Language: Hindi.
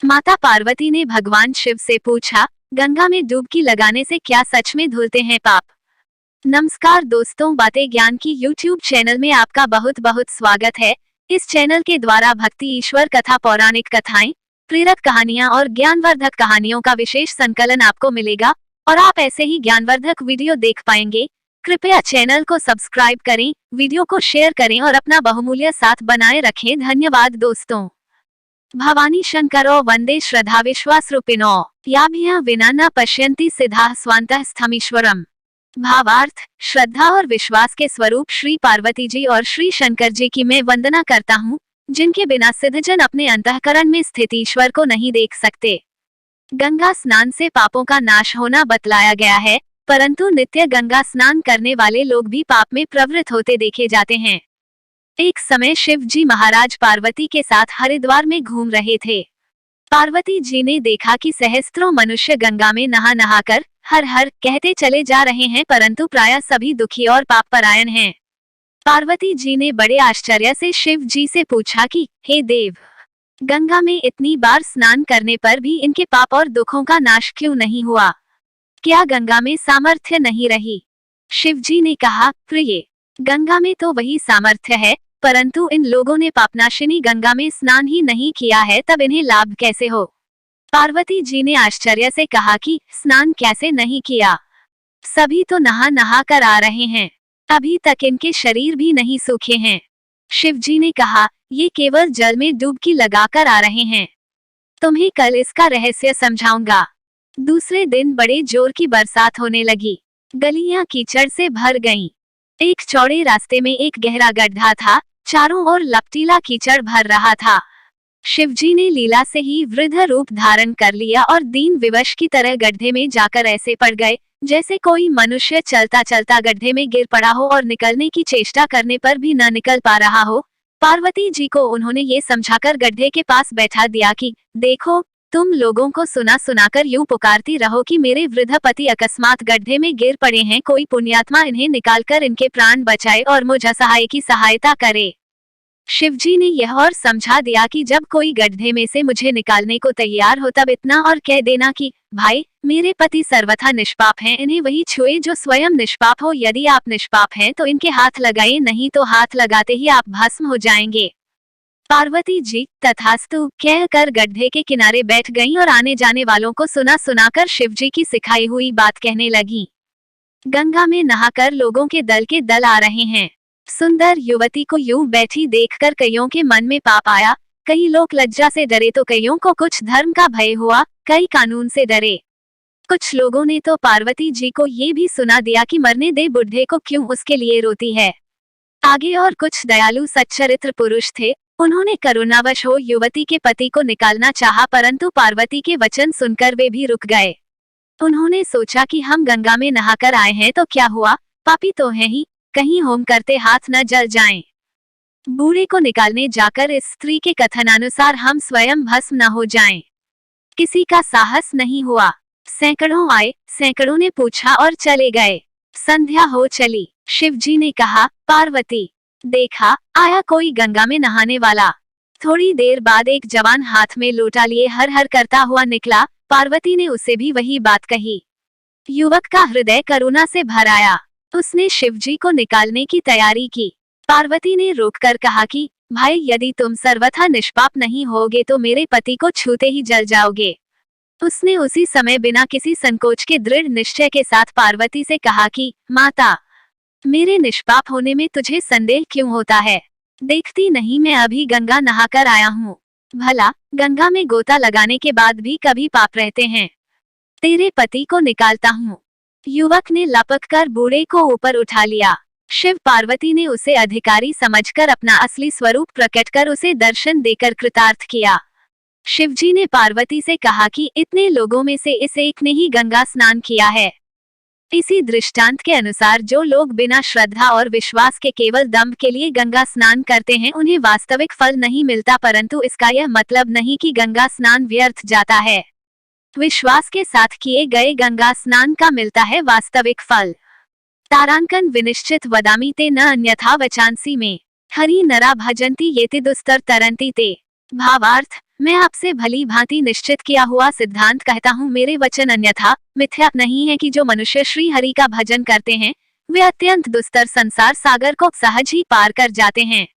माता पार्वती ने भगवान शिव से पूछा, गंगा में डुबकी लगाने से क्या सच में धुलते हैं पाप? नमस्कार दोस्तों, बातें ज्ञान की यूट्यूब चैनल में आपका बहुत बहुत स्वागत है। इस चैनल के द्वारा भक्ति, ईश्वर कथा, पौराणिक कथाएं, प्रेरक कहानियां और ज्ञानवर्धक कहानियों का विशेष संकलन आपको मिलेगा और आप ऐसे ही ज्ञानवर्धक वीडियो देख पाएंगे। कृपया चैनल को सब्सक्राइब करें, वीडियो को शेयर करें और अपना बहुमूल्य साथ बनाए रखें। धन्यवाद दोस्तों। भवानी शंकरो वंदे श्रद्धा विश्वास रूपिणो याभ्या विना न पश्यन्ति सिद्धाः स्वान्तः स्थमीश्वरम। भावार्थ, श्रद्धा और विश्वास के स्वरूप श्री पार्वती जी और श्री शंकर जी की मैं वंदना करता हूँ, जिनके बिना सिद्धजन अपने अंतःकरण में स्थित ईश्वर को नहीं देख सकते। गंगा स्नान से पापों का नाश होना बतलाया गया है, परंतु नित्य गंगा स्नान करने वाले लोग भी पाप में प्रवृत्त होते देखे जाते हैं। एक समय शिव जी महाराज पार्वती के साथ हरिद्वार में घूम रहे थे। पार्वती जी ने देखा कि सहस्त्रों मनुष्य गंगा में नहा नहाकर हर हर कहते चले जा रहे हैं, परंतु प्रायः सभी दुखी और पापपरायण हैं। पार्वती जी ने बड़े आश्चर्य से शिव जी से पूछा कि हे देव, गंगा में इतनी बार स्नान करने पर भी इनके पाप और दुखों का नाश क्यों नहीं हुआ? क्या गंगा में सामर्थ्य नहीं रही? शिव जी ने कहा, प्रिय, गंगा में तो वही सामर्थ्य है, परंतु इन लोगों ने पापनाशिनी गंगा में स्नान ही नहीं किया है, तब इन्हें लाभ कैसे हो? पार्वती जी ने आश्चर्य से कहा कि स्नान कैसे नहीं किया? सभी तो नहा नहा कर आ रहे हैं, अभी तक इनके शरीर भी नहीं सूखे हैं। शिव जी ने कहा, ये केवल जल में डुबकी लगाकर आ रहे हैं। तुम्हें कल इसका रहस्य समझाऊंगा। दूसरे दिन बड़े जोर की बरसात होने लगी। गलियां कीचड़ से भर गईं। एक चौड़े रास्ते में एक गहरा गड्ढा था, चारों ओर लपटीला कीचड़ भर रहा था। शिवजी ने लीला से ही वृद्ध रूप धारण कर लिया और दीन विवश की तरह गड्ढे में जाकर ऐसे पड़ गए जैसे कोई मनुष्य चलता चलता गड्ढे में गिर पड़ा हो और निकलने की चेष्टा करने पर भी न निकल पा रहा हो। पार्वती जी को उन्होंने ये समझाकर गड्ढे के पास बैठा दिया कि देखो, तुम लोगों को सुना सुनाकर यूं पुकारती रहो कि मेरे वृद्ध पति अकस्मात गड्ढे में गिर पड़े हैं, कोई पुण्यात्मा इन्हें निकालकर इनके प्राण बचाए और मुझ असहाय की सहायता करे। शिवजी ने यह और समझा दिया कि जब कोई गड्ढे में से मुझे निकालने को तैयार हो तब इतना और कह देना कि भाई, मेरे पति सर्वथा निष्पाप हैं, इन्हें वही छुए जो स्वयं निष्पाप हो। यदि आप निष्पाप हैं तो इनके हाथ लगाइए, नहीं तो हाथ लगाते ही आप भस्म हो जाएंगे। पार्वती जी तथास्तु कहकर गड्ढे के किनारे बैठ गईं और आने जाने वालों को सुना सुनाकर शिवजी की सिखाई हुई बात कहने लगी। गंगा में नहाकर लोगों के दल आ रहे हैं। सुंदर युवती को यूं बैठी देखकर कईयों के मन में पाप आया। कई लोग लज्जा से डरे तो कईयों को कुछ धर्म का भय हुआ, कई कानून से डरे। कुछ लोगों ने तो पार्वती जी को ये भी सुना दिया कि मरने दे बुढ़े को, क्यों उसके लिए रोती है। आगे और कुछ दयालु सच्चरित्र पुरुष थे, उन्होंने करुणावश हो युवती के पति को निकालना चाहा, परंतु पार्वती के वचन सुनकर वे भी रुक गए। उन्होंने सोचा कि हम गंगा में नहाकर आए हैं तो क्या हुआ, पापी तो हैं ही, कहीं होम करते हाथ न जल जाएं। बूढ़े को निकालने जाकर इस स्त्री के कथनानुसार हम स्वयं भस्म न हो जाएं। किसी का साहस नहीं हुआ। सैकड़ों आए, सैकड़ों ने पूछा और चले गए। संध्या हो चली। शिवजी ने कहा, पार्वती, देखा, आया कोई गंगा में नहाने वाला। थोड़ी देर बाद एक जवान हाथ में लोटा लिए हर हर करता हुआ निकला। पार्वती ने उसे भी वही बात कही। युवक का हृदय करुणा से भर आया। उसने शिवजी को निकालने की तैयारी की। पार्वती ने रोककर कहा कि भाई, यदि तुम सर्वथा निष्पाप नहीं होगे तो मेरे पति को छूते ही जल जाओगे। उसने उसी समय बिना किसी संकोच के दृढ़ निश्चय के साथ पार्वती से कहा कि माता, मेरे निष्पाप होने में तुझे संदेह क्यों होता है? देखती नहीं मैं अभी गंगा नहाकर आया हूँ। भला गंगा में गोता लगाने के बाद भी कभी पाप रहते हैं? तेरे पति को निकालता हूँ। युवक ने लपककर बूढ़े को ऊपर उठा लिया। शिव पार्वती ने उसे अधिकारी समझकर अपना असली स्वरूप प्रकट कर उसे दर्शन देकर कृतार्थ किया। शिवजी ने पार्वती से कहा कि इतने लोगों में से इस एक ने ही गंगा स्नान किया है। इसी दृष्टांत के अनुसार जो लोग बिना श्रद्धा और विश्वास के केवल दंभ के लिए गंगा स्नान करते हैं, उन्हें वास्तविक फल नहीं मिलता, परंतु इसका यह मतलब नहीं कि गंगा स्नान व्यर्थ जाता है। विश्वास के साथ किए गए गंगा स्नान का मिलता है वास्तविक फल। तारांकन विनिश्चित वदामि ते न अन्यथा वचांसी में हरि नरा भजन्ति येति दुस्तर तरंति ते। भावार्थ, मैं आपसे भली भांति निश्चित किया हुआ सिद्धांत कहता हूँ, मेरे वचन अन्यथा मिथ्या नहीं है कि जो मनुष्य श्री हरि का भजन करते हैं वे अत्यंत दुस्तर संसार सागर को सहज ही पार कर जाते हैं।